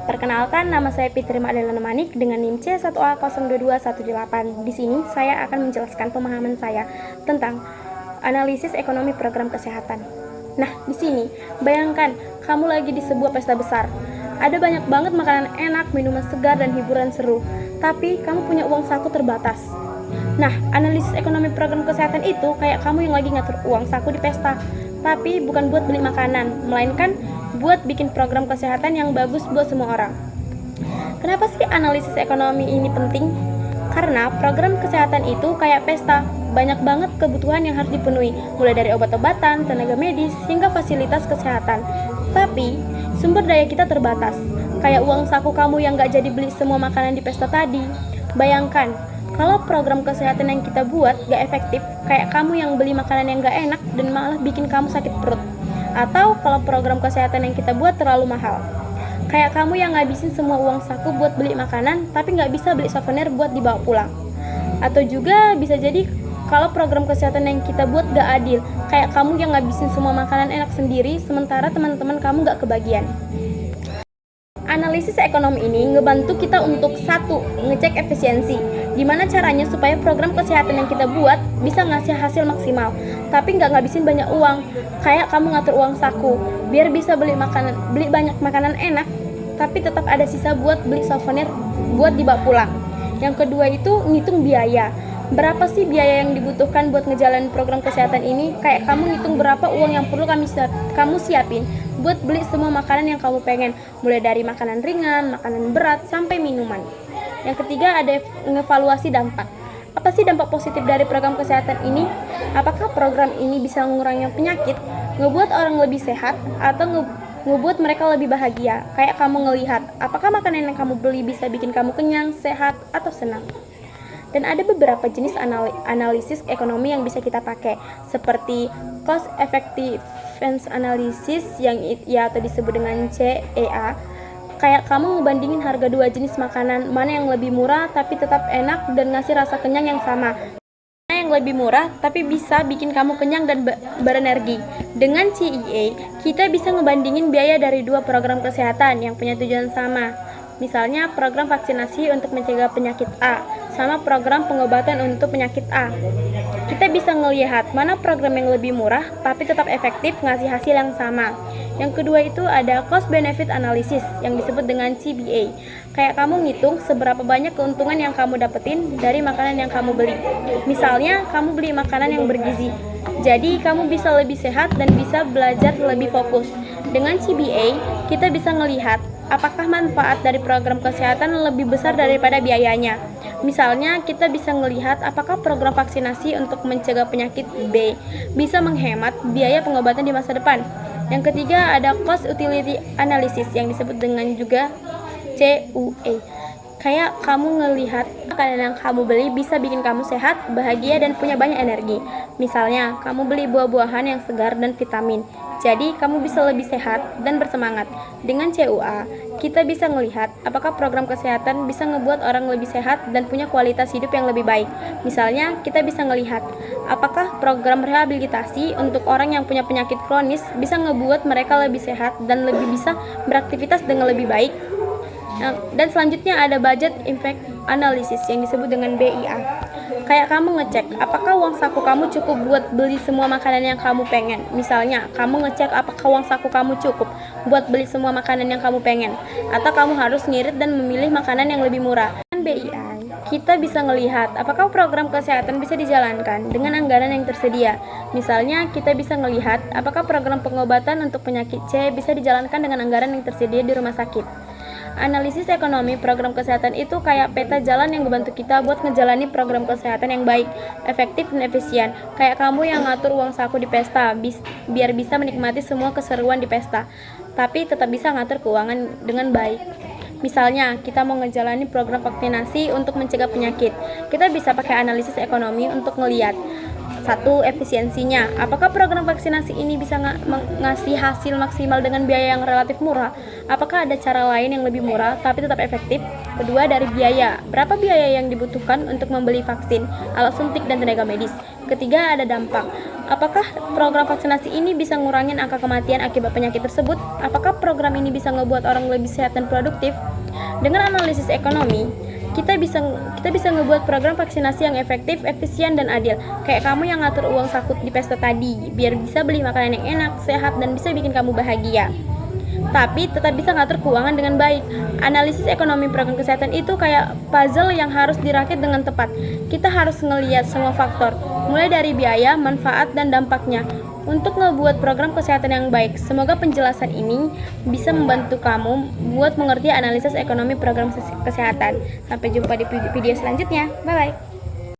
Perkenalkan, nama saya Fitri Ma'delana Manik dengan NIM C1A02218. Di sini saya akan menjelaskan pemahaman saya tentang analisis ekonomi program kesehatan. Nah, di sini bayangkan kamu lagi di sebuah pesta besar. Ada banyak banget makanan enak, minuman segar, dan hiburan seru. Tapi kamu punya uang saku terbatas. Nah, analisis ekonomi program kesehatan itu kayak kamu yang lagi ngatur uang saku di pesta. Tapi bukan buat beli makanan, melainkan buat bikin program kesehatan yang bagus buat semua orang. Kenapa sih analisis ekonomi ini penting? Karena program kesehatan itu kayak pesta, banyak banget kebutuhan yang harus dipenuhi, mulai dari obat-obatan, tenaga medis, hingga fasilitas kesehatan. Tapi, sumber daya kita terbatas, kayak uang saku kamu yang gak jadi beli semua makanan di pesta tadi. Bayangkan, kalau program kesehatan yang kita buat gak efektif, kayak kamu yang beli makanan yang gak enak dan malah bikin kamu sakit perut. Atau kalau program kesehatan yang kita buat terlalu mahal, kayak kamu yang ngabisin semua uang saku buat beli makanan tapi gak bisa beli souvenir buat dibawa pulang. Atau juga bisa jadi kalau program kesehatan yang kita buat gak adil, kayak kamu yang ngabisin semua makanan enak sendiri sementara teman-teman kamu gak kebagian. Analisis ekonomi ini ngebantu kita untuk satu, ngecek efisiensi. Gimana caranya supaya program kesehatan yang kita buat bisa ngasih hasil maksimal, tapi nggak ngabisin banyak uang. Kayak kamu ngatur uang saku, biar bisa beli banyak makanan enak, tapi tetap ada sisa buat beli souvenir buat dibawa pulang. Yang kedua itu ngitung biaya. Berapa sih biaya yang dibutuhkan buat ngejalanin program kesehatan ini? Kayak kamu ngitung berapa uang yang perlu kamu siapin buat beli semua makanan yang kamu pengen, mulai dari makanan ringan, makanan berat, sampai minuman. Yang ketiga ada ngevaluasi dampak. Apa sih dampak positif dari program kesehatan ini? Apakah program ini bisa mengurangi penyakit, ngebuat orang lebih sehat, atau ngebuat mereka lebih bahagia? Kayak kamu ngelihat, apakah makanan yang kamu beli bisa bikin kamu kenyang, sehat, atau senang? Dan ada beberapa jenis analisis ekonomi yang bisa kita pakai, seperti cost effectiveness analysis yang atau disebut dengan CEA. Kayak kamu ngebandingin harga dua jenis makanan, mana yang lebih murah tapi tetap enak dan ngasih rasa kenyang yang sama. Mana yang lebih murah tapi bisa bikin kamu kenyang dan berenergi. Dengan CEA, kita bisa ngebandingin biaya dari dua program kesehatan yang punya tujuan sama. Misalnya program vaksinasi untuk mencegah penyakit A sama program pengobatan untuk penyakit A. Kita bisa ngelihat mana program yang lebih murah tapi tetap efektif ngasih hasil yang sama. Yang kedua itu ada cost benefit analysis yang disebut dengan CBA. Kayak kamu ngitung seberapa banyak keuntungan yang kamu dapetin dari makanan yang kamu beli. Misalnya kamu beli makanan yang bergizi, jadi kamu bisa lebih sehat dan bisa belajar lebih fokus. Dengan CBA kita bisa ngelihat apakah manfaat dari program kesehatan lebih besar daripada biayanya. Misalnya, kita bisa melihat apakah program vaksinasi untuk mencegah penyakit B bisa menghemat biaya pengobatan di masa depan. Yang ketiga ada cost utility analysis yang disebut dengan juga CUE. Kayak kamu ngelihat makanan yang kamu beli bisa bikin kamu sehat, bahagia, dan punya banyak energi. Misalnya, kamu beli buah-buahan yang segar dan vitamin, jadi kamu bisa lebih sehat dan bersemangat. Dengan CUA, kita bisa melihat apakah program kesehatan bisa ngebuat orang lebih sehat dan punya kualitas hidup yang lebih baik. Misalnya, kita bisa melihat apakah program rehabilitasi untuk orang yang punya penyakit kronis bisa ngebuat mereka lebih sehat dan lebih bisa beraktivitas dengan lebih baik. Dan selanjutnya ada budget impact analysis yang disebut dengan BIA. Kayak kamu ngecek apakah uang saku kamu cukup buat beli semua makanan yang kamu pengen. Misalnya, kamu ngecek apakah uang saku kamu cukup buat beli semua makanan yang kamu pengen, atau kamu harus ngirit dan memilih makanan yang lebih murah. Dengan BIA, kita bisa ngelihat apakah program kesehatan bisa dijalankan dengan anggaran yang tersedia. Misalnya, kita bisa ngelihat apakah program pengobatan untuk penyakit C bisa dijalankan dengan anggaran yang tersedia di rumah sakit. Analisis ekonomi program kesehatan itu kayak peta jalan yang membantu kita buat ngejalani program kesehatan yang baik, efektif, dan efisien. Kayak kamu yang ngatur uang saku di pesta, biar bisa menikmati semua keseruan di pesta, tapi tetap bisa ngatur keuangan dengan baik. Misalnya, kita mau ngejalani program vaksinasi untuk mencegah penyakit. Kita bisa pakai analisis ekonomi untuk ngelihat satu, efisiensinya. Apakah program vaksinasi ini bisa ngasih hasil maksimal dengan biaya yang relatif murah? Apakah ada cara lain yang lebih murah tapi tetap efektif? Kedua, dari biaya. Berapa biaya yang dibutuhkan untuk membeli vaksin, alat suntik, dan tenaga medis? Ketiga, ada dampak. Apakah program vaksinasi ini bisa ngurangin angka kematian akibat penyakit tersebut? Apakah program ini bisa ngebuat orang lebih sehat dan produktif? Dengan analisis ekonomi, kita bisa ngebuat program vaksinasi yang efektif, efisien, dan adil. Kayak kamu yang ngatur uang saku di pesta tadi, biar bisa beli makanan yang enak, sehat, dan bisa bikin kamu bahagia. Tapi tetap bisa ngatur keuangan dengan baik. Analisis ekonomi program kesehatan itu kayak puzzle yang harus dirakit dengan tepat. Kita harus ngelihat semua faktor, mulai dari biaya, manfaat, dan dampaknya untuk ngebuat program kesehatan yang baik. Semoga penjelasan ini bisa membantu kamu buat mengerti analisis ekonomi program kesehatan. Sampai jumpa di video selanjutnya. Bye-bye.